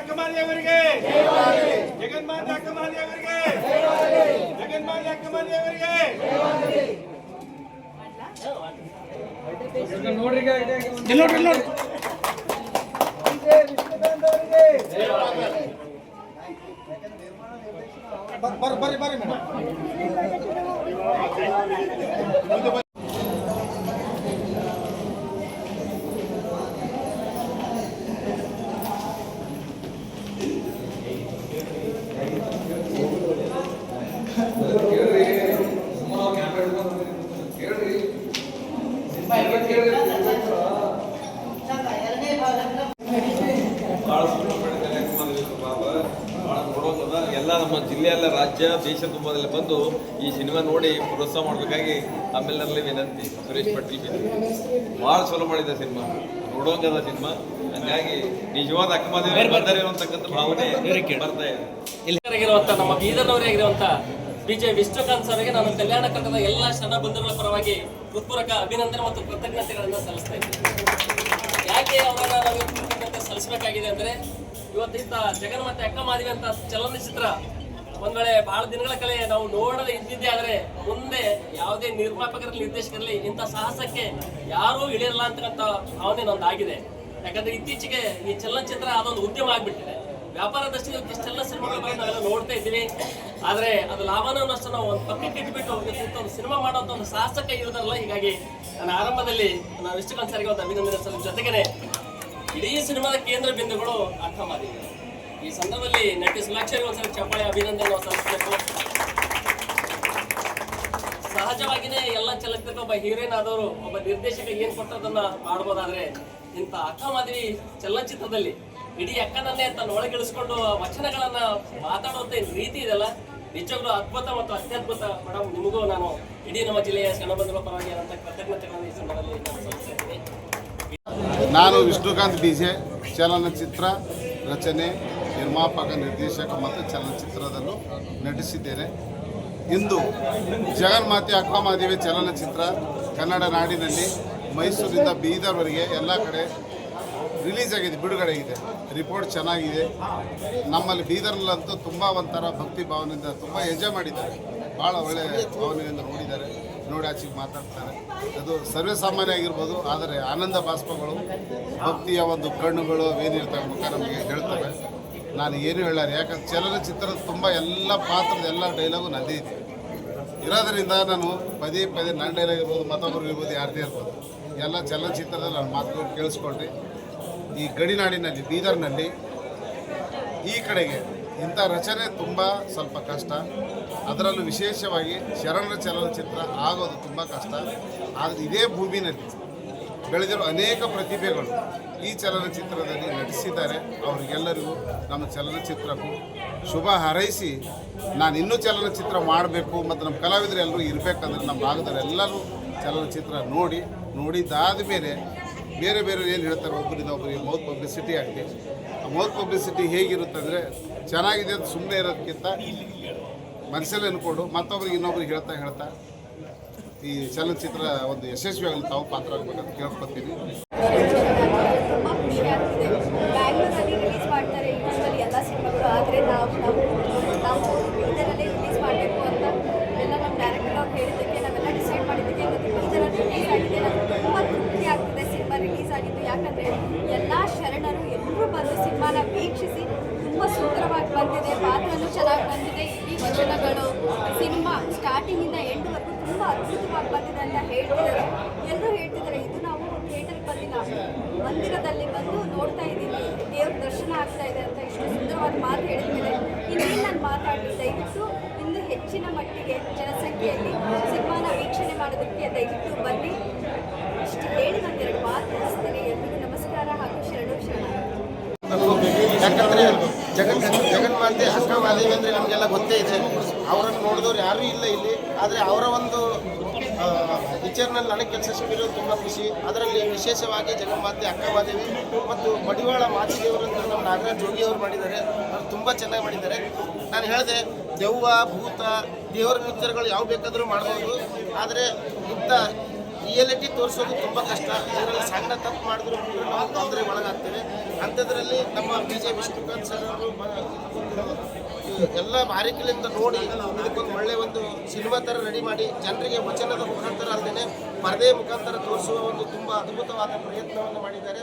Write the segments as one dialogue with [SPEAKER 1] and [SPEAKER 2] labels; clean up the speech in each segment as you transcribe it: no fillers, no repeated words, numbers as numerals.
[SPEAKER 1] ಅಕ್ಕಮಹಾದೇವರಿಗೆ ಜಗನ್ಮಾತೆ ಅಕ್ಕಮಹಾದೇವರಿಗೆ ಜಗನ್ಮಾತೆ ಅಕ್ಕಮಹಾದೇವರಿಗೆ ನೋಡ್ರಿ ಬರ್ರಿ ಮೇಡಮ್.
[SPEAKER 2] ಎಲ್ಲ ನಮ್ಮ ಜಿಲ್ಲೆಯಲ್ಲ ರಾಜ್ಯ ದೇಶ ತುಂಬದಲ್ಲಿ ಬಂದು ಈ ಸಿನಿಮಾ ನೋಡಿ ಪ್ರೋತ್ಸಾಹ ಮಾಡಬೇಕಾಗಿ ಆಮೇಲೆ ವಿನಂತಿ. ಸುರೇಶ್ ಪಟೇಲ್ ಭಾಳ ಚಲೋ ಮಾಡಿದೆ ಸಿನಿಮಾ, ನೋಡೋಂಗದ ಸಿನಿಮಾ. ಹಂಗಾಗಿ ನಿಜವಾದ ಅಕ್ಕಮಹಾದೇವಿ ಬರ್ತಾರೆ ಅಂತಕ್ಕಂಥ ಭಾವನೆ ಬರ್ತಾ ಇದೆ.
[SPEAKER 3] ಇಲ್ಲಿರುವಂತ ನಮ್ಮ ಬೀದರ್ನವರಾಗಿರುವಂತ ಬಿಜೆ ವಿಷ್ಣುಕಾಂತ್ ಸರ್ಗೆ ನಾನು ಕಲ್ಯಾಣ ಕರ್ನಾಟಕದ ಎಲ್ಲ ಶರಣ ಬಂಧುಗಳ ಪರವಾಗಿ ಹೃತ್ಪೂರ್ವಕ ಅಭಿನಂದನೆ ಮತ್ತು ಕೃತಜ್ಞತೆಗಳನ್ನು ಸಲ್ಲಿಸ್ತಾ ಇದ್ದೀನಿ. ಯಾಕೆ ಅವರನ್ನ ನಾವು ಕೃತಜ್ಞತೆ ಸಲ್ಲಿಸಬೇಕಾಗಿದೆ ಅಂದ್ರೆ, ಇವತ್ತಿಂತ ಜಗನ್ಮಾತೆ ಅಕ್ಕಮಹಾದೇವಿ ಅಂತ ಚಲನಚಿತ್ರ ಒಂದ್ ವೇಳೆ ಬಹಳ ದಿನಗಳ ಕಲೆ ನಾವು ನೋಡದೆ ಇದ್ದಿದ್ದೆ ಆದ್ರೆ ಮುಂದೆ ಯಾವುದೇ ನಿರ್ಮಾಪಕರಲ್ಲಿ ನಿರ್ದೇಶಕರಲ್ಲಿ ಇಂಥ ಸಾಹಸಕ್ಕೆ ಯಾರೂ ಇಳಿಯಲ್ಲ ಅಂತಕ್ಕಂಥ ಭಾವನೆ ನೊಂದಾಗಿದೆ. ಯಾಕಂದ್ರೆ ಇತ್ತೀಚೆಗೆ ಈ ಚಲನಚಿತ್ರ ಅದೊಂದು ಉದ್ಯಮ ಆಗ್ಬಿಟ್ಟಿದೆ. ವ್ಯಾಪಾರ ದೃಷ್ಟಿಯಿಂದ ಇಷ್ಟೆಲ್ಲ ಸಿನಿಮಾಗಳ ಬಗ್ಗೆ ನಾವೆಲ್ಲ ನೋಡ್ತಾ ಇದ್ದೀವಿ. ಆದ್ರೆ ಅದು ಲಾಭನೂ ನಷ್ಟ ನಾವು ಒಂದು ಪಕ್ಕಕ್ಕೆ ಇಟ್ಬಿಟ್ಟು ಒಂದು ಸಿನಿಮಾ ಮಾಡೋಂಥ ಒಂದು ಸಾಹಸಕ್ಕೆ ಇರೋದಲ್ಲ. ಹೀಗಾಗಿ ನನ್ನ ಆರಂಭದಲ್ಲಿ ನಾನು ವಿಷ್ಣುಕಾಂತ್ ಸರ್ಗೆ ಒಂದು ಅಭಿನಂದನೆ ಸಲ್ಲಿಸ ಜೊತೆಗೇನೆ ಇಡೀ ಸಿನಿಮಾದ ಕೇಂದ್ರ ಬಿಂದುಗಳು ಅಕ್ಕಮಹಾದೇವಿ. ಈ ಸಂದರ್ಭದಲ್ಲಿ ನಟಿ ಸುಲಾಕ್ಷರಿಗೆ ಒಂದ್ಸರಿ ಚಪ್ಪಾಳೆ ಅಭಿನಂದನೆ ಸಲ್ಲಿಸಬೇಕು. ಸಹಜವಾಗಿನೇ ಎಲ್ಲ ಚಲನಚಿತ್ರ ಒಬ್ಬ ಹೀರೋಯಿನ್ ಆದವರು ಒಬ್ಬ ನಿರ್ದೇಶಕ ಏನ್ ಕೊಟ್ಟದನ್ನ ಮಾಡ್ಬೋದಾದ್ರೆ, ಇಂಥ ಅಕ್ಕಮಹಾದೇವಿ ಚಲನಚಿತ್ರದಲ್ಲಿ ಇಡೀ ಅಕ್ಕನನ್ನೇ ತನ್ನ ಒಳಗಿಳಿಸ್ಕೊಂಡು ವಚನಗಳನ್ನ ಮಾತಾಡುವಂತ ರೀತಿ ಇದೆಲ್ಲ ನಿಜವಾಗ್ಲೂ ಅದ್ಭುತ ಮತ್ತು ಅತ್ಯದ್ಭುತ. ಮೇಡಮ್, ನಿಮಗೂ ನಾನು ಇಡೀ ನಮ್ಮ ಜಿಲ್ಲೆಯ ಶರಣಬಂಧುಗಳ ಪರವಾಗಿ ಅಂತ ಕೃತಜ್ಞತೆಗಳನ್ನು ಈ ಸಂದರ್ಭದಲ್ಲಿ ಸಲ್ಲಿಸ್ತಾ ಇದ್ದೀನಿ.
[SPEAKER 4] ನಾನು ವಿಷ್ಣುಕಾಂತ್ ಬಿಜೆ ಚಲನಚಿತ್ರ ರಚನೆ, ನಿರ್ಮಾಪಕ, ನಿರ್ದೇಶಕ ಮತ್ತು ಚಲನಚಿತ್ರದಲ್ಲೂ ನಟಿಸಿದ್ದೇನೆ. ಇಂದು ಜಗನ್ಮಾತೆ ಅಕ್ಕಮಹಾದೇವಿ ಚಲನಚಿತ್ರ ಕನ್ನಡ ನಾಡಿನಲ್ಲಿ ಮೈಸೂರಿಂದ ಬೀದರ್ವರೆಗೆ ಎಲ್ಲ ಕಡೆ ರಿಲೀಸ್ ಆಗಿದೆ, ಬಿಡುಗಡೆ ಇದೆ. ರಿಪೋರ್ಟ್ ಚೆನ್ನಾಗಿದೆ. ನಮ್ಮಲ್ಲಿ ಬೀದರ್ನಲ್ಲಂತೂ ತುಂಬ ಒಂಥರ ಭಕ್ತಿ ಭಾವನೆಯಿಂದ ತುಂಬ ಎಂಜಾಯ್ ಮಾಡಿದ್ದಾರೆ. ಭಾಳ ಒಳ್ಳೆಯ ಭಾವನೆಯಿಂದ ನೋಡಿದ್ದಾರೆ, ನೋಡಿ ಆಚೆಗೆ ಮಾತಾಡ್ತಾರೆ. ಅದು ಸರ್ವೇ ಸಾಮಾನ್ಯ ಆಗಿರ್ಬೋದು, ಆದರೆ ಆನಂದ ಬಾಷ್ಪಗಳು, ಭಕ್ತಿಯ ಒಂದು ಕಣ್ಣುಗಳು ಏನಿರ್ತವೆ ಮುಖ ನಮಗೆ ಹೇಳ್ತವೆ. ನಾನು ಏನು ಹೇಳಾರೆ, ಯಾಕಂದ್ರೆ ಚಲನಚಿತ್ರದ ತುಂಬ ಎಲ್ಲ ಪಾತ್ರದ ಎಲ್ಲ ಡೈಲಾಗು ನದೇ ಇದೆ ಇರೋದರಿಂದ ನಾನು ಪದೇ ಪದೇ ನನ್ನ ಡೈಲಾಗ್ ಇರ್ಬೋದು, ಮತ್ತೊಬ್ಬರು ಇರ್ಬೋದು, ಯಾರದೇ ಇರ್ಬೋದು, ಎಲ್ಲ ಚಲನಚಿತ್ರದಲ್ಲಿ ನನ್ನ ಮಾತುಗಳು ಕೇಳಿಸ್ಕೊಂಡ್ರಿ. ಈ ಗಡಿನಾಡಿನಲ್ಲಿ ಬೀದರ್ನಲ್ಲಿ ಈ ಕಡೆಗೆ ಇಂಥ ರಚನೆ ತುಂಬ ಸ್ವಲ್ಪ ಕಷ್ಟ. ಅದರಲ್ಲೂ ವಿಶೇಷವಾಗಿ ಶರಣರ ಚಲನಚಿತ್ರ ಆಗೋದು ತುಂಬ ಕಷ್ಟ. ಆದರೆ ಇದೇ ಭೂಮಿನಲ್ಲಿ ಬೆಳೆದಿರೋ ಅನೇಕ ಪ್ರತಿಭೆಗಳು ಈ ಚಲನಚಿತ್ರದಲ್ಲಿ ನಟಿಸಿದ್ದಾರೆ. ಅವರಿಗೆಲ್ಲರಿಗೂ ನಮ್ಮ ಚಲನಚಿತ್ರಕ್ಕೂ ಶುಭ ಹಾರೈಸಿ, ನಾನು ಇನ್ನೂ ಚಲನಚಿತ್ರ ಮಾಡಬೇಕು ಮತ್ತು ನಮ್ಮ ಕಲಾವಿದರು ಎಲ್ಲರೂ ಇರಬೇಕಂದ್ರೆ ನಮ್ಮ ಭಾಗದವರೆಲ್ಲರೂ ಚಲನಚಿತ್ರ ನೋಡಿದ್ದಾದ ಮೇಲೆ ಬೇರೆ ಬೇರೆ ಏನು ಹೇಳ್ತಾರೆ, ಒಬ್ಬರಿಂದ ಒಬ್ಬರಿಗೆ ಮೌತ್ ಪಬ್ಲಿಸಿಟಿ ಆಗಲಿ. ಆ ಮೌತ್ ಪಬ್ಲಿಸಿಟಿ ಹೇಗಿರುತ್ತಂದರೆ, ಚೆನ್ನಾಗಿದೆ ಅಂತ ಸುಮ್ಮನೆ ಇರೋದಕ್ಕಿಂತ ಮನಸ್ಸಲ್ಲಿ ಅಂದ್ಕೊಂಡು ಮತ್ತೊಬ್ರಿಗೆ ಇನ್ನೊಬ್ರಿಗೆ ಹೇಳ್ತಾ ಈ ಚಲನಚಿತ್ರ ಒಂದು ಯಶಸ್ವಿಯಾಗಲಿ ತಾವು ಪಾತ್ರ ಆಗಬೇಕಂತ ಕೇಳ್ಕೊತೀನಿ.
[SPEAKER 5] ಬ್ಯಾಂಗ್ಳೂರಲ್ಲಿ ರಿಲೀಸ್ ಮಾಡ್ತಾರೆ ಯೂಸ್ವಲಿ ಎಲ್ಲ ಸಿನಿಮಾಗಳು. ಆದರೆ ನಾವು ಬೀದರಲ್ಲಿ ರಿಲೀಸ್ ಮಾಡಬೇಕು ಅಂತ ಎಲ್ಲ ನಮ್ಮ ಡೈರೆಕ್ಟರ್ ಅವ್ರು ಹೇಳಿದ್ದಕ್ಕೆ ನಾವೆಲ್ಲ ಡಿಸೈಡ್ ಮಾಡಿದ್ದಕ್ಕೆ ಇವತ್ತು ಬೀದರಲ್ಲಿ ರಿಲೀಸ್ ಆಗಿದೆ. ನಮ್ಗೆ ತುಂಬ ತೃಪ್ತಿ ಆಗ್ತಿದೆ ಸಿನಿಮಾ ರಿಲೀಸ್ ಆಗಿದ್ದು. ಯಾಕಂದರೆ ಎಲ್ಲ ಶರಣರು ಎಲ್ಲರೂ ಬಂದು ಸಿನಿಮಾನ ವೀಕ್ಷಿಸಿ ತುಂಬ ಸುಂದರವಾಗಿ ಬಂದಿದೆ, ಪಾತ್ರನೂ ಚೆನ್ನಾಗಿ ಬಂದಿದೆ, ಇಡೀ ವಚನಗಳು ಸಿನಿಮಾ ಸ್ಟಾರ್ಟಿಂಗಿಂದ ಎಂಡ್ವರೆಗೂ ತುಂಬ ಅದ್ಭುತವಾಗಿ ಬಂದಿದೆ ಅಂತ ಹೇಳ್ತಿದ್ದಾರೆ. ಎಲ್ಲರೂ ಹೇಳ್ತಿದ್ದಾರೆ, ಇದು ನಾವು ಥಿಯೇಟರ್ಗೆ ಬಂದಿಲ್ಲ, ಮಂದಿರದಲ್ಲಿ ಬಂದು ನೋಡ್ತಾ ಇದ್ದೀವಿ, ದೇವ್ರ ದರ್ಶನ ಆಗ್ತಾ ಇದೆ ಅಂತ ಇಷ್ಟು ಸುಂದರವಾದ ಮಾತು ಹೇಳಿದ್ಮೇಲೆ ಇನ್ನೇನು ನಾನು ಮಾತಾಡಲಿ. ದಯವಿಟ್ಟು ಇನ್ನು ಹೆಚ್ಚಿನ ಮಟ್ಟಿಗೆ ಜನಸಂಖ್ಯೆಯಲ್ಲಿ ಸಿನಿಮಾನ ವೀಕ್ಷಣೆ ಮಾಡೋದಕ್ಕೆ ದಯವಿಟ್ಟು ಬನ್ನಿ. ಇಷ್ಟು ಹೇಳಿ ನಾನು 2 ಮಾತು ತಿಳಿಸ್ತೀನಿ. ಎಲ್ರಿಗೂ ನಮಸ್ಕಾರ ಹಾಗೂ ಶರಣ.
[SPEAKER 6] ಯಾಕಂದರೆ ಜಗನ್ಮಾತೆ ಅಕ್ಕಮಹಾದೇವಿ ಅಂದರೆ ನಮಗೆಲ್ಲ ಗೊತ್ತೇ ಇದೆ. ಅವರನ್ನು ನೋಡಿದವ್ರು ಯಾರೂ ಇಲ್ಲ ಇಲ್ಲಿ. ಆದರೆ ಅವರ ಒಂದು ಪಿಕ್ಚರ್ನಲ್ಲಿ ನನಗೆ ಕೆಲಸ ಸಿಕ್ಕಿರೋದು ತುಂಬ ಖುಷಿ. ಅದರಲ್ಲಿ ವಿಶೇಷವಾಗಿ ಜಗನ್ಮಾತೆ ಅಕ್ಕಮಹಾದೇವಿ ಮತ್ತು ಮಡಿವಾಳ ಮಾಚಿದೇವರು ಅಂತ ನಮ್ಮ ನಾಗರಾಜ್ ಜೋಗಿ ಅವರು ಮಾಡಿದ್ದಾರೆ. ಅವರು ತುಂಬ ಚೆನ್ನಾಗಿ ಮಾಡಿದ್ದಾರೆ. ನಾನು ಹೇಳಿದೆ, ದೆವ್ವ ಭೂತ ದೇವರ ಪಿಕ್ಚರ್ಗಳು ಯಾವ ಬೇಕಾದರೂ ಮಾಡ್ಬೋದು. ಆದರೆ ಇಂಥ ರಿಯಾಲಿಟಿ ತೋರಿಸೋದು ತುಂಬ ಕಷ್ಟ. ಇದರಲ್ಲಿ ಸಣ್ಣ ತಪ್ಪು ಮಾಡಿದ್ರು ನಾವು ತೊಂದರೆಗೆ ಒಳಗಾಗ್ತೇವೆ. ಅಂಥದ್ರಲ್ಲಿ ನಮ್ಮ BJ ವಿಷ್ಣುಕಾಂತ್ ಸರ್ ಅವರು ಎಲ್ಲ ಬಾರಿಕೆಗಳಿಂದ ನೋಡಿ ಇದಕ್ಕೊಂದು ಒಳ್ಳೆಯ ಒಂದು ಸಿನಿಮಾ ಥರ ರೆಡಿ ಮಾಡಿ ಜನರಿಗೆ ವಚನದ ಮುಖಾಂತರ ಅಲ್ಲದೆ ಪರದೆ ಮುಖಾಂತರ ತೋರಿಸುವ ಒಂದು ತುಂಬ ಅದ್ಭುತವಾದ ಪ್ರಯತ್ನವನ್ನು ಮಾಡಿದ್ದಾರೆ.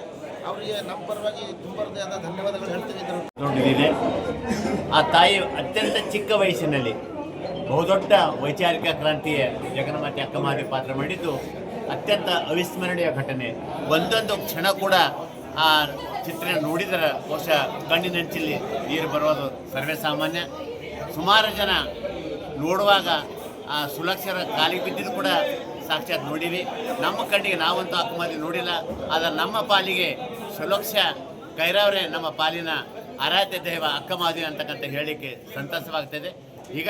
[SPEAKER 6] ಅವರಿಗೆ ನಮ್ಮ ಪರವಾಗಿ ತುಂಬ ಹೃದಯದ ಧನ್ಯವಾದಗಳು ಹೇಳ್ತೀವಿ.
[SPEAKER 7] ನೋಡಿದೆ ಆ ತಾಯಿ ಅತ್ಯಂತ ಚಿಕ್ಕ ವಯಸ್ಸಿನಲ್ಲಿ ಬಹುದೊಡ್ಡ ವೈಚಾರಿಕ ಕ್ರಾಂತಿಯ ಜಗನ್ಮಾತೆ ಅಕ್ಕಮಹಾದೇವಿ ಪಾತ್ರ ಮಾಡಿದ್ದು ಅತ್ಯಂತ ಅವಿಸ್ಮರಣೀಯ ಘಟನೆ. ಒಂದೊಂದು ಕ್ಷಣ ಕೂಡ ಆ ಚಿತ್ರ ನೋಡಿದರೆ ಬಹುಶಃ ಕಣ್ಣಿನಂಚಲ್ಲಿ ನೀರು ಬರೋದು ಸರ್ವೇ ಸಾಮಾನ್ಯ. ಸುಮಾರು ಜನ ನೋಡುವಾಗ ಆ ಸುಲಕ್ಷರ ಕಾಲಿಗೆ ಬಿದ್ದಿದ್ದು ಕೂಡ ಸಾಕ್ಷಾತ್ ನೋಡೀವಿ. ನಮ್ಮ ಕಣ್ಣಿಗೆ ನಾವಂತೂ ಅಕ್ಕಮಹಾದೇವಿ ನೋಡಿಲ್ಲ, ಆದರೆ ನಮ್ಮ ಪಾಲಿಗೆ ಸುಲಕ್ಷ ಕೈರಾವ್ರೆ ನಮ್ಮ ಪಾಲಿನ ಆರಾಧ್ಯ ದೈವ ಅಕ್ಕಮಹಾದೇವಿ ಅಂತಕ್ಕಂಥ ಹೇಳಲಿಕ್ಕೆ ಸಂತಸವಾಗ್ತದೆ. ಈಗ